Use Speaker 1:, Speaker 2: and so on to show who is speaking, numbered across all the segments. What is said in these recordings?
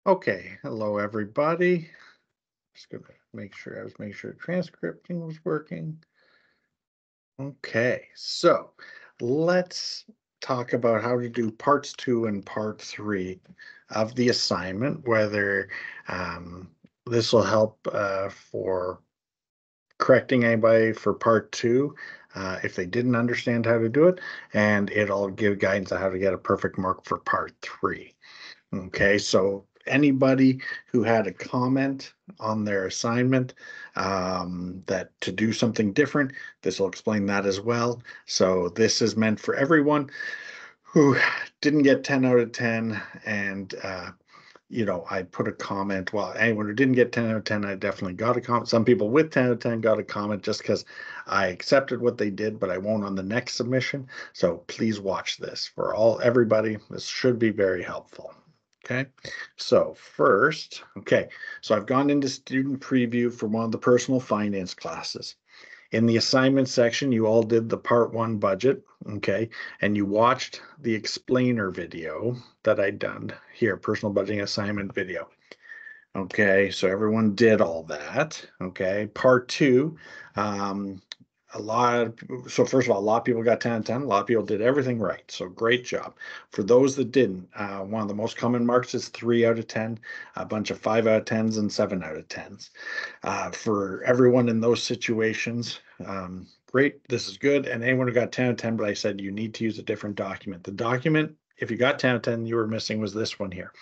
Speaker 1: Okay, hello everybody. Just gonna make sure transcripting was working. Okay, so let's talk about how to do parts 2 and part 3 of the assignment, whether um, this will help for correcting anybody for part 2 if they didn't understand how to do it, and it'll give guidance on how to get a perfect mark for part 3. Okay, so anybody who had a comment on their assignment that to do something different, this will explain that as well. So this is meant for everyone who didn't get 10 out of 10 and I put a comment. Well, anyone who didn't get 10 out of 10, I definitely got a comment. Some people with 10 out of 10 got a comment just because I accepted what they did, but I won't on the next submission. So please watch this for everybody. This should be very helpful. Okay, so first, so I've gone into student preview for one of the personal finance classes. In the assignment section, you all did the part 1 budget, okay, and you watched the explainer video that I'd done here, personal budgeting assignment video. Okay, so everyone did all that. Okay, part 2, um, so first of all, a lot of people got 10 out of 10. A lot of people did everything right. So great job. For those that didn't, one of the most common marks is 3 out of 10, a bunch of 5 out of 10s and 7 out of 10s. For everyone in those situations, great, this is good. And anyone who got 10 out of 10, but I said you need to use a different document. The document, if you got 10 out of 10, you were missing was this one here.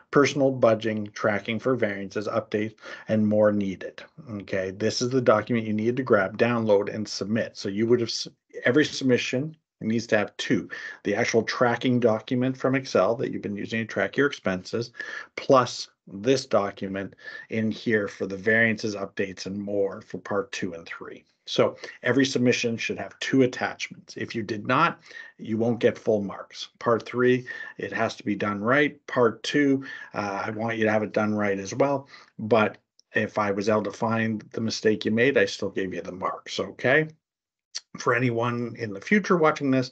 Speaker 1: Personal budgeting, tracking for variances, updates, and more needed. Okay, this is the document you need to grab, download, and submit. So you would have every submission needs to have 2: the actual tracking document from Excel that you've been using to track your expenses, plus this document in here for the variances, updates, and more for part 2 and 3. So every submission should have 2 attachments. If you did not, you won't get full marks. Part 3, it has to be done right. Part 2, I want you to have it done right as well. But if I was able to find the mistake you made, I still gave you the marks. Okay. For anyone in the future watching this,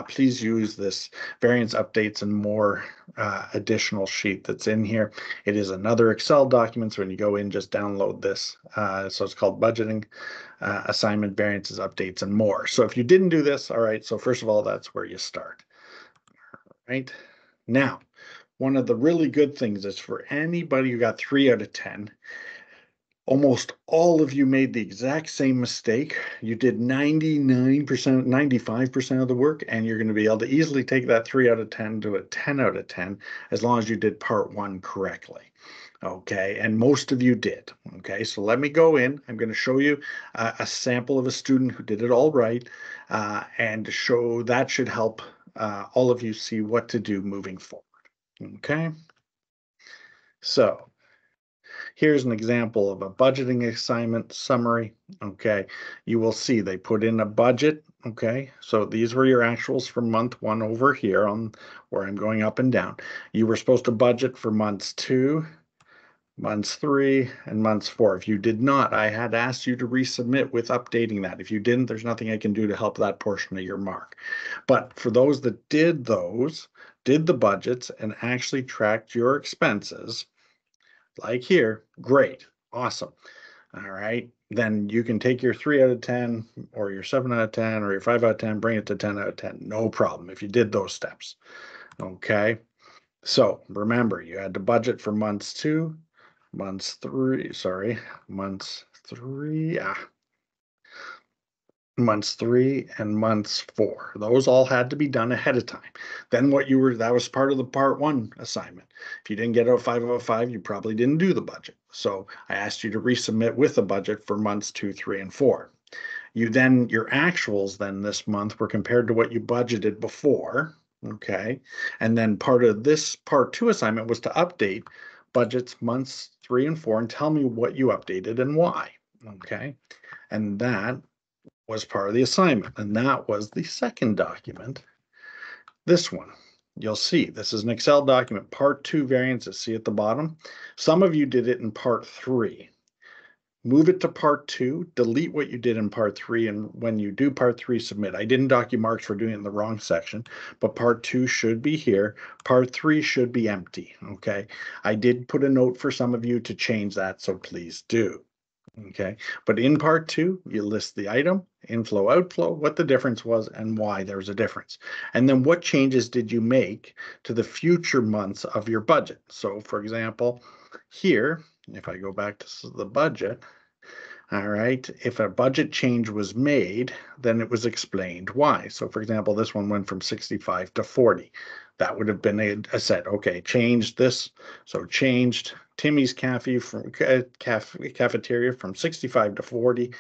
Speaker 1: please use this variance updates and more additional sheet that's in here. It is another Excel document, so when you go in, just download this. So it's called budgeting, assignment, variances, updates, and more. So if you didn't do this, all right, so first of all, that's where you start. Right now, one of the really good things is for anybody who got 3 out of 10, almost all of you made the exact same mistake. You did 99%, 95% of the work, and you're going to be able to easily take that 3 out of 10 to a 10 out of 10 as long as you did part 1 correctly. Okay, and most of you did. Okay, so let me go in. I'm going to show you a sample of a student who did it all right, and show that should help all of you see what to do moving forward. Okay, so here's an example of a budgeting assignment summary. Okay, you will see they put in a budget. Okay, so these were your actuals for month 1 over here on where I'm going up and down. You were supposed to budget for months 2, months 3, and months 4. If you did not, I had asked you to resubmit with updating that. If you didn't, there's nothing I can do to help that portion of your mark. But for those that did the budgets and actually tracked your expenses, like here, great, awesome. All right, then you can take your 3 out of 10 or your 7 out of 10 or your 5 out of 10, bring it to 10 out of 10. No problem if you did those steps. Okay, so remember, you had to budget for months 2, months 3, months 3, months 3 and months 4. Those all had to be done ahead of time. Then that was part of the part 1 assignment. If you didn't get a 5 out of 5, you probably didn't do the budget. So I asked you to resubmit with a budget for months 2, 3, and 4. Your actuals then this month were compared to what you budgeted before. Okay. And then part of this part 2 assignment was to update budgets months 3 and 4 and tell me what you updated and why. Okay. And that was part of the assignment. And that was the second document. This one, you'll see, this is an Excel document, part 2 variances, see at the bottom. Some of you did it in part 3. move it to part 2, delete what you did in part 3, and when you do part 3, submit. I didn't dock you marks for doing it in the wrong section, but part 2 should be here. Part 3 should be empty, okay? I did put a note for some of you to change that, so please do. Okay, but in part 2, you list the item, inflow, outflow, what the difference was and why there was a difference. And then what changes did you make to the future months of your budget? So for example, here, if I go back to the budget, all right, if a budget change was made, then it was explained why. So for example, this one went from 65 to 40. That would have been a set, okay, changed this. So changed Timmy's cafeteria from 65 to 40.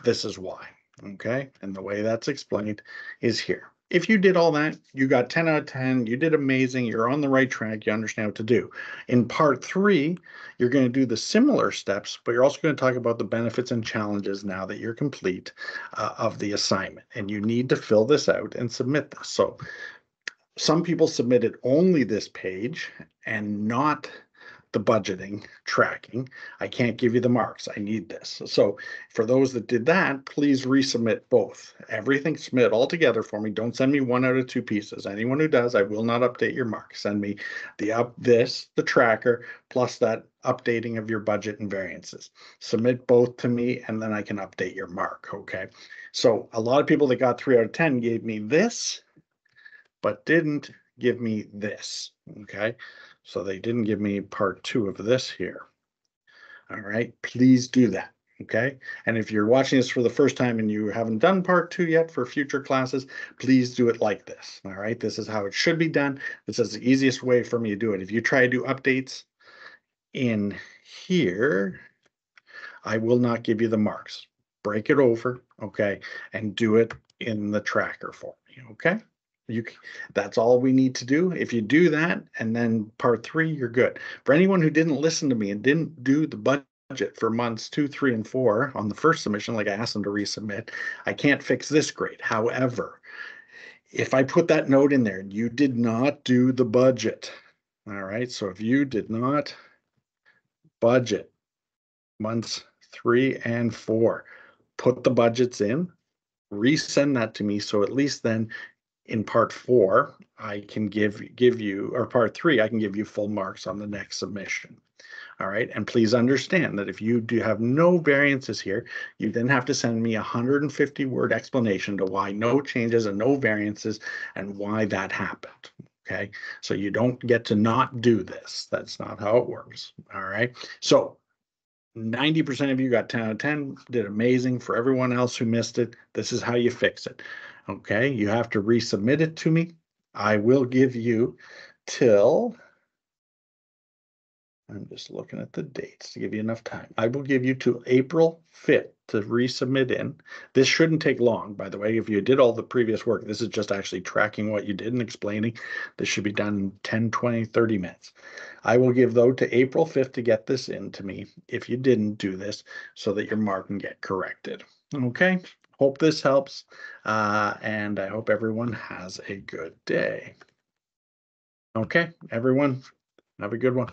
Speaker 1: This is why, okay? And the way that's explained is here. If you did all that, you got 10 out of 10, you did amazing, you're on the right track, you understand what to do. In part 3, you're going to do the similar steps, but you're also going to talk about the benefits and challenges now that you're complete of the assignment. And you need to fill this out and submit this. So some people submitted only this page and not the budgeting tracking. I can't give you the marks. I need this. So for those that did that, please resubmit both. Everything submit all together for me. Don't send me 1 out of 2 pieces. Anyone who does, I will not update your mark. Send me the tracker, plus that updating of your budget and variances. Submit both to me, and then I can update your mark, okay? So a lot of people that got 3 out of 10 gave me this, but didn't give me this, okay? So they didn't give me part 2 of this here. All right, please do that, okay? And if you're watching this for the first time and you haven't done part 2 yet for future classes, please do it like this, all right? This is how it should be done. This is the easiest way for me to do it. If you try to do updates in here, I will not give you the marks. Break it over, okay, and do it in the tracker for me, okay? That's all we need to do. If you do that, and then part 3, you're good. For anyone who didn't listen to me and didn't do the budget for months 2, 3, and 4 on the first submission, like I asked them to resubmit, I can't fix this grade. However, if I put that note in there, you did not do the budget. All right, so if you did not budget months 3 and 4, put the budgets in, resend that to me, so at least then in part 4, I can give you, or part 3, I can give you full marks on the next submission. All right, and please understand that if you do have no variances here, you then have to send me a 150-word explanation to why no changes and no variances and why that happened. Okay, so you don't get to not do this. That's not how it works. All right, so 90% of you got 10 out of 10, did amazing. For everyone else who missed it, this is how you fix it. Okay, you have to resubmit it to me. I will give you till, I'm just looking at the dates to give you enough time. I will give you to April 5th to resubmit in. This shouldn't take long, by the way. If you did all the previous work, this is just actually tracking what you did and explaining. This should be done in 10, 20, 30 minutes. I will give, though, to April 5th to get this in to me if you didn't do this so that your mark can get corrected. Okay, hope this helps, and I hope everyone has a good day. Okay, everyone, have a good one.